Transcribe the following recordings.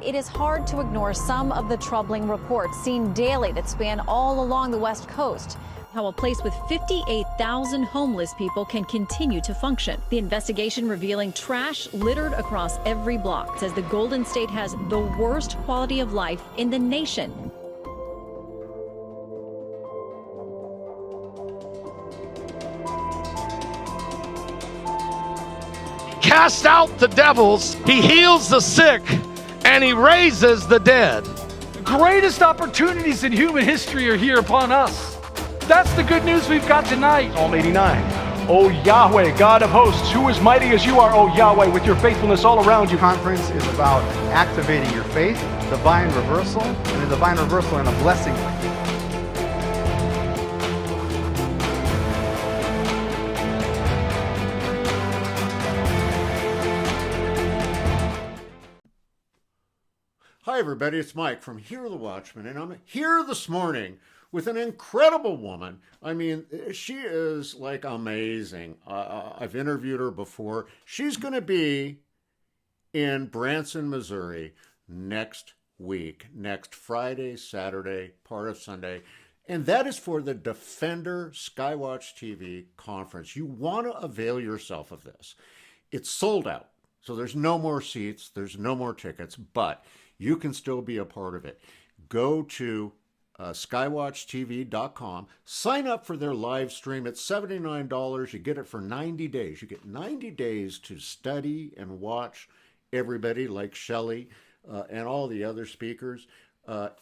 It is hard to ignore some of the troubling reports seen daily that span all along the West Coast. How a place with 58,000 homeless people can continue to function. The investigation revealing trash littered across every block says the Golden State has the worst quality of life in the nation. Cast out the devils, he heals the sick, and he raises the dead. The greatest opportunities in human history are here upon us. That's the good news we've got tonight. Psalm 89. O Yahweh, God of hosts, who is mighty as you are, O Yahweh, with your faithfulness all around you. Conference is about activating your faith, divine reversal, and a divine reversal in a blessing way. Hi everybody, it's Mike from Hear the Watchmen, and I'm here this morning with an incredible woman. I mean, she is like amazing. I've interviewed her before. She's going to be in Branson, Missouri next week, next Friday, Saturday, part of Sunday, and that is for the Defender Skywatch TV conference. You want to avail yourself of this. It's sold out, so there's no more seats, there's no more tickets, but you can still be a part of it. Go to skywatchtv.com, sign up for their live stream. It's $79. You get it for 90 days. You get 90 days to study and watch everybody like Shelley and all the other speakers.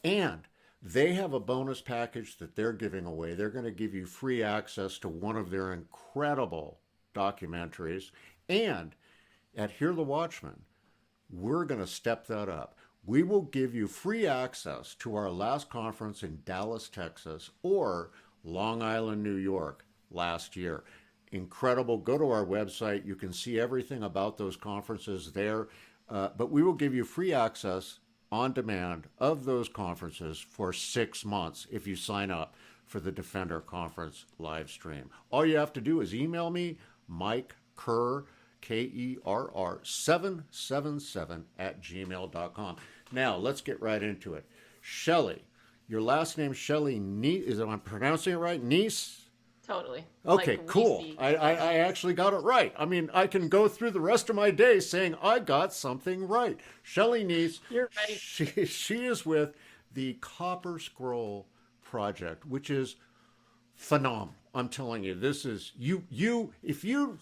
And they have a bonus package that they're giving away. They're going to give you free access to one of their incredible documentaries. And at Hear the Watchmen, we're going to step that up. We will give you free access to our last conference in Dallas, Texas, or Long Island, New York last year. Incredible. Go to our website. You can see everything about those conferences there. But we will give you free access on demand of those conferences for 6 months if you sign up for the Defender Conference live stream. All you have to do is email me, Mike Kerr, Kerr 777 at gmail.com. Now, let's get right into it. Shelley, your last name Shelley Neese, is I'm pronouncing it right? Neese? Totally. Okay, like cool. Neese. I actually got it right. I mean, I can go through the rest of my day saying I got something right. Shelley Neese, You're ready. She is with the Copper Scroll Project, which is phenomenal. I'm telling you, this is, if you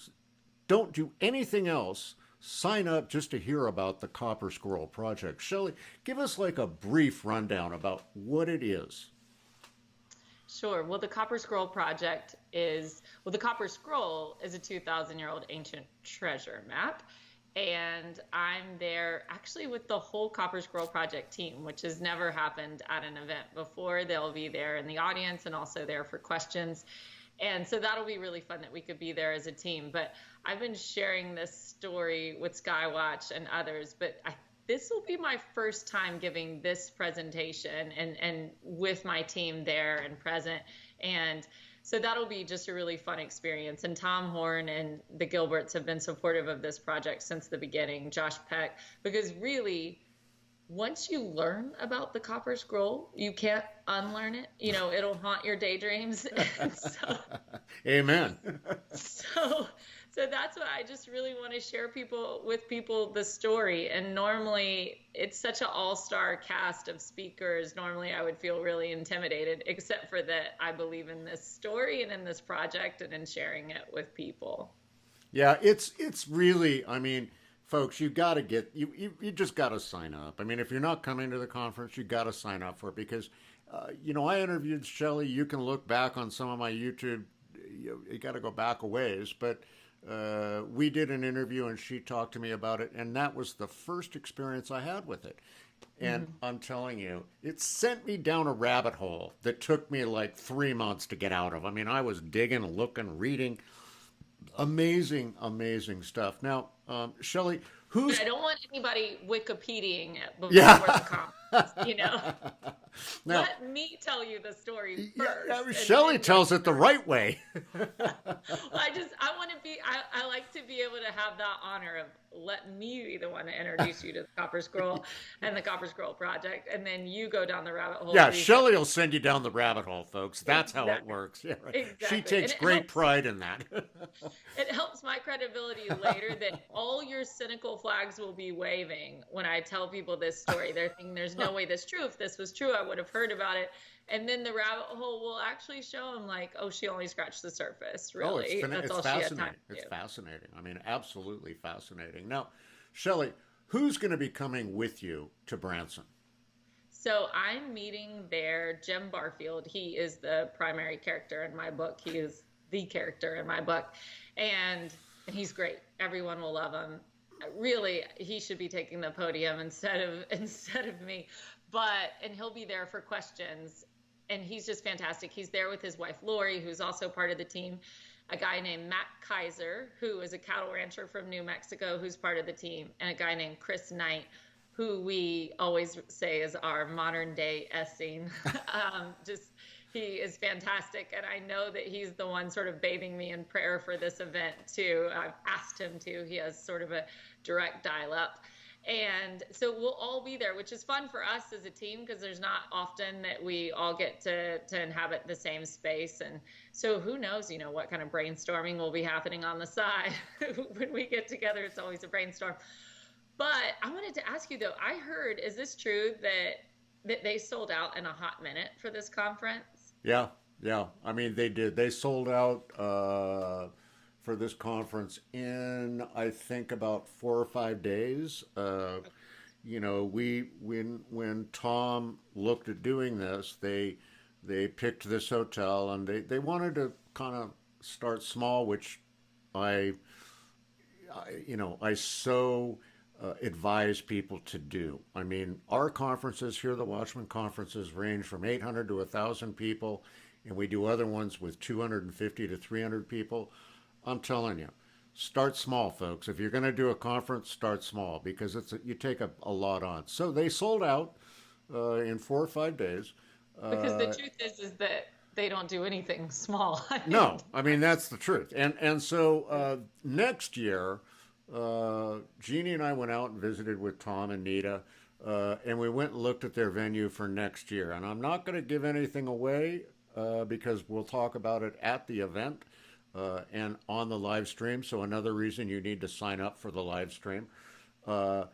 don't do anything else, sign up just to hear about the Copper Scroll Project. Shelley, give us like a brief rundown about what it is. Sure. Well, the Copper Scroll Project is, the Copper Scroll is a 2,000-year-old ancient treasure map. And I'm there actually with the whole Copper Scroll Project team, which has never happened at an event before. They'll be there in the audience and also there for questions. And so that'll be really fun that we could be there as a team. But I've been sharing this story with Skywatch and others, but this will be my first time giving this presentation and with my team there and present. And so that'll be just a really fun experience. And Tom Horn and the Gilberts have been supportive of this project since the beginning, Josh Peck, because really, once you learn about the Copper Scroll, you can't unlearn it. You know, it'll haunt your daydreams. Amen. So that's what I just really want to share with people the story. And normally it's such an all-star cast of speakers. Normally I would feel really intimidated, except for that I believe in this story and in this project and in sharing it with people. Yeah, it's really, I mean, folks, you got to get, you just got to sign up. I mean, if you're not coming to the conference, you got to sign up for it because, I interviewed Shelley. You can look back on some of my YouTube. You got to go back a ways, but we did an interview and she talked to me about it. And that was the first experience I had with it. And I'm telling you, it sent me down a rabbit hole that took me like 3 months to get out of. I mean, I was digging, looking, reading. Amazing, amazing stuff. Now, Shelley, I don't want anybody Wikipediaing it before Yeah. the conference, Now, let me tell you the story first. yeah, Shelley tells it the right way. I want to be, I like to be able to have that honor of let me be the one to introduce you to the Copper Scroll and the Copper Scroll Project, and then you go down the rabbit hole. Yeah, Shelley will send you down the rabbit hole, folks. That's how it works. Yeah, right. Exactly. She takes great pride in that. It helps my credibility later that all your cynical flags will be waving when I tell people this story. They're thinking there's no way this is true. If this was true, I would have heard about it. And then the rabbit hole will actually show them like, oh, she only scratched the surface, really. That's it's all fascinating. she had time to do. It's fascinating. I mean, absolutely fascinating. Now, Shelley, who's going to be coming with you to Branson? So I'm meeting there Jim Barfield. He is the primary character in my book. He is the character in my book. And he's great. Everyone will love him. Really, he should be taking the podium instead of me. And he'll be there for questions. And he's just fantastic. He's there with his wife, Lori, who's also part of the team. A guy named Matt Kaiser, who is a cattle rancher from New Mexico, who's part of the team. And a guy named Chris Knight, who we always say is our modern day Essing. He is fantastic. And I know that he's the one sort of bathing me in prayer for this event too. I've asked him to. He has sort of a direct dial up. And so we'll all be there, which is fun for us as a team because there's not often that we all get to inhabit the same space. And so who knows, what kind of brainstorming will be happening on the side. When we get together, it's always a brainstorm. But I wanted to ask you, though, I heard, is this true that they sold out in a hot minute for this conference? Yeah. I mean, they did. They sold out for this conference in, I think, about 4 or 5 days. When Tom looked at doing this, they picked this hotel and they wanted to kind of start small, which I so advise people to do. I mean, our conferences here, the Watchmen conferences, range from 800 to 1,000 people, and we do other ones with 250 to 300 people. I'm telling you, start small, folks. If you're going to do a conference, start small because you take a lot on. So they sold out in 4 or 5 days. Because the truth is that they don't do anything small. No, I mean, that's the truth. And so next year, Jeannie and I went out and visited with Tom and Nita, and we went and looked at their venue for next year. And I'm not going to give anything away because we'll talk about it at the event. And on the live stream. So another reason you need to sign up for the live stream. The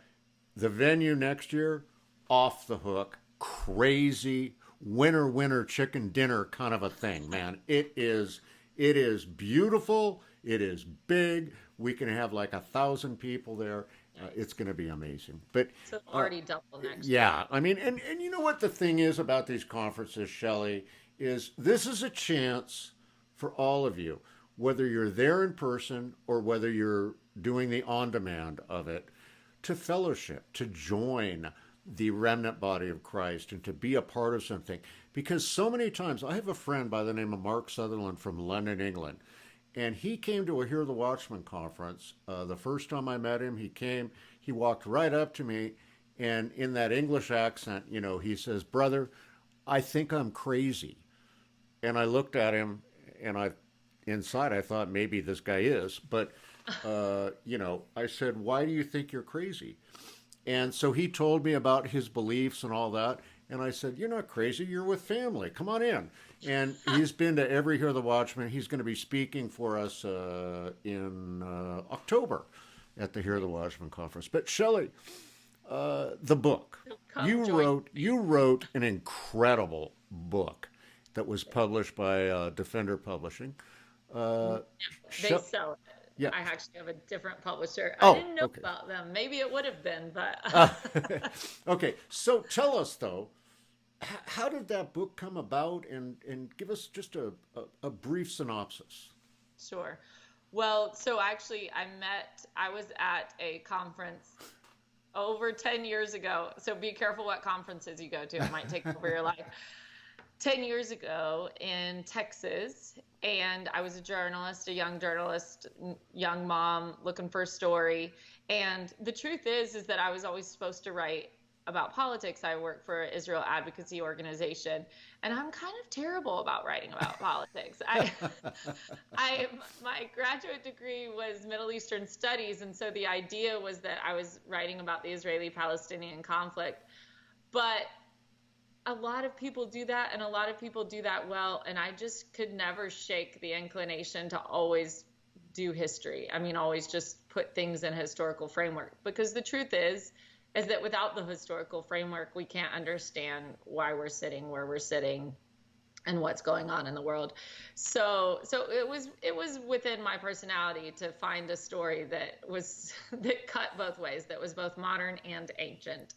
venue next year, off the hook, crazy, winner chicken dinner kind of a thing, man. It is beautiful. It is big. We can have like 1,000 people there. It's going to be amazing. But so already double next year. Yeah. I mean, and you know what the thing is about these conferences, Shelley, is this is a chance for all of you, whether you're there in person or whether you're doing the on-demand of it, to fellowship, to join the remnant body of Christ and to be a part of something. Because so many times, I have a friend by the name of Mark Sutherland from London, England, and he came to a Hear the Watchman conference. The first time I met him, he walked right up to me, and in that English accent, he says, "Brother, I think I'm crazy." And I looked at him, and inside I thought maybe this guy is, but I said, "Why do you think you're crazy?" And so he told me about his beliefs and all that, and I said, "You're not crazy, you're with family, come on in." And he's been to every Hear the Watchman. He's going to be speaking for us in October at the Hear the Watchman conference. But Shelley, the book, you wrote an incredible book that was published by Defender Publishing. They sell it. Yeah. I actually have a different publisher. I didn't know about them. Maybe it would have been, but... Okay, so tell us, though, how did that book come about? And give us just a brief synopsis. Sure. Well, so actually I was at a conference over 10 years ago. So be careful what conferences you go to. It might take over your life. 10 years ago in Texas, and I was a young journalist, young mom looking for a story. And the truth is that I was always supposed to write about politics. I work for an Israel advocacy organization, and I'm kind of terrible about writing about politics. My graduate degree was Middle Eastern Studies, and so the idea was that I was writing about the Israeli-Palestinian conflict. But a lot of people do that, and a lot of people do that well, and I just could never shake the inclination to always do history. I mean, always just put things in a historical framework, because the truth is that without the historical framework, we can't understand why we're sitting where we're sitting and what's going on in the world. So it was within my personality to find a story that cut both ways, that was both modern and ancient.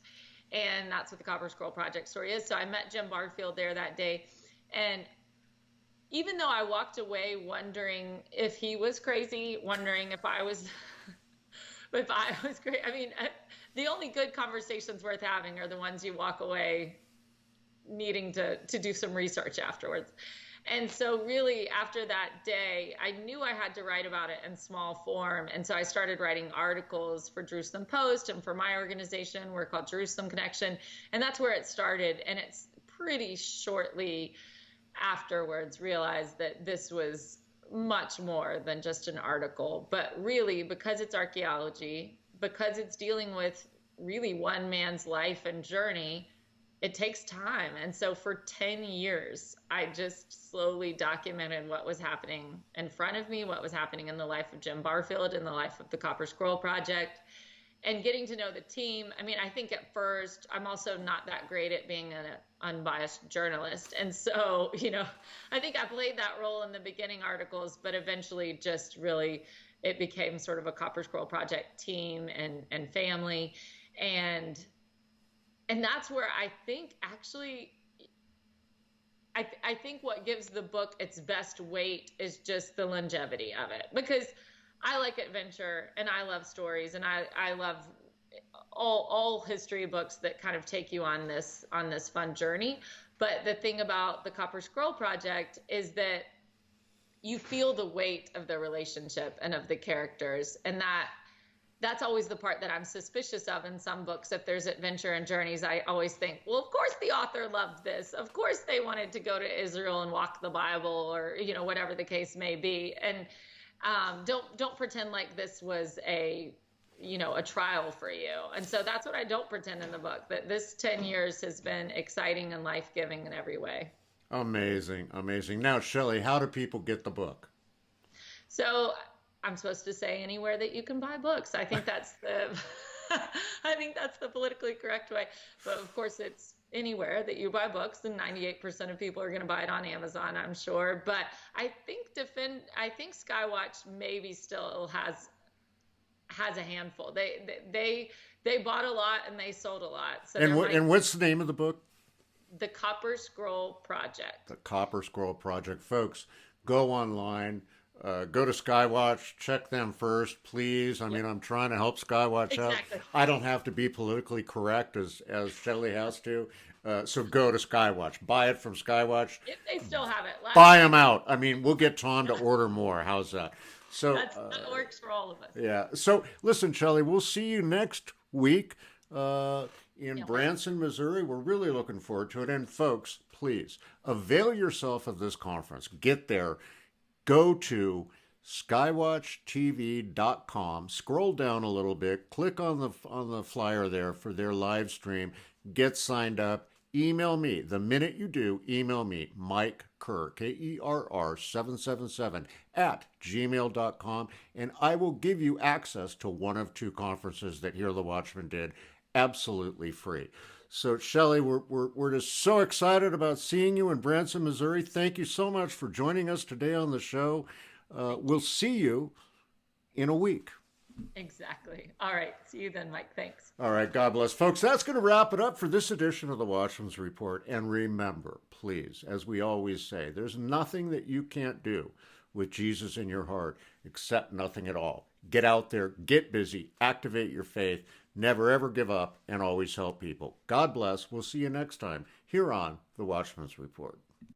And that's what the Copper Scroll Project story is. So I met Jim Barfield there that day. And even though I walked away wondering if he was crazy, wondering if I was crazy, I mean, the only good conversations worth having are the ones you walk away needing to do some research afterwards. And so really after that day, I knew I had to write about it in small form. And so I started writing articles for Jerusalem Post and for my organization. We're called Jerusalem Connection. And that's where it started. And it's pretty shortly afterwards realized that this was much more than just an article. But really, because it's archaeology, because it's dealing with really one man's life and journey, it takes time. And so for 10 years, I just slowly documented what was happening in front of me, what was happening in the life of Jim Barfield, in the life of the Copper Scroll Project, and getting to know the team. I mean, I think at first, I'm also not that great at being an unbiased journalist. And so, I think I played that role in the beginning articles, but eventually just really, it became sort of a Copper Scroll Project team and family. And that's where I think actually, I think what gives the book its best weight is just the longevity of it, because I like adventure and I love stories, and I love all history books that kind of take you on this fun journey. But the thing about the Copper Scroll Project is that you feel the weight of the relationship and of the characters, and that's always the part that I'm suspicious of in some books. If there's adventure and journeys, I always think, well, of course the author loved this. Of course they wanted to go to Israel and walk the Bible, or, whatever the case may be. And don't pretend like this was a trial for you. And so that's what I don't pretend in the book, that this 10 years has been exciting and life-giving in every way. Amazing, amazing. Now, Shelley, how do people get the book? So I'm supposed to say anywhere that you can buy books. I think that's the politically correct way. But of course, it's anywhere that you buy books, and 98% of people are going to buy it on Amazon, I'm sure. But I think Skywatch maybe still has a handful. They bought a lot and they sold a lot. So and what's the name of the book? The Copper Scroll Project. The Copper Scroll Project. Folks, go online. Go to Skywatch, check them first, please. I mean, I'm trying to help Skywatch out. I don't have to be politically correct as Shelley has to. So go to Skywatch. Buy it from Skywatch. If they still have it. Buy them out. I mean, we'll get Tom to order more. How's that? So that works for all of us. Yeah. So listen, Shelley, we'll see you next week in Branson, Missouri. We're really looking forward to it. And folks, please avail yourself of this conference. Get there. Go to skywatchtv.com, scroll down a little bit, click on the flyer there for their live stream, get signed up, email me. The minute you do, email me, Mike Kerr, Kerr 777 @gmail.com, and I will give you access to one of two conferences that Hear the Watchman did absolutely free. So, Shelley, we're just so excited about seeing you in Branson, Missouri. Thank you so much for joining us today on the show. We'll see you in a week. Exactly. All right. See you then, Mike. Thanks. All right. God bless. Folks, that's going to wrap it up for this edition of the Watchman's Report. And remember, please, as we always say, there's nothing that you can't do with Jesus in your heart, except nothing at all. Get out there, get busy, activate your faith. Never, ever give up, and always help people. God bless. We'll see you next time here on The Watchman's Report.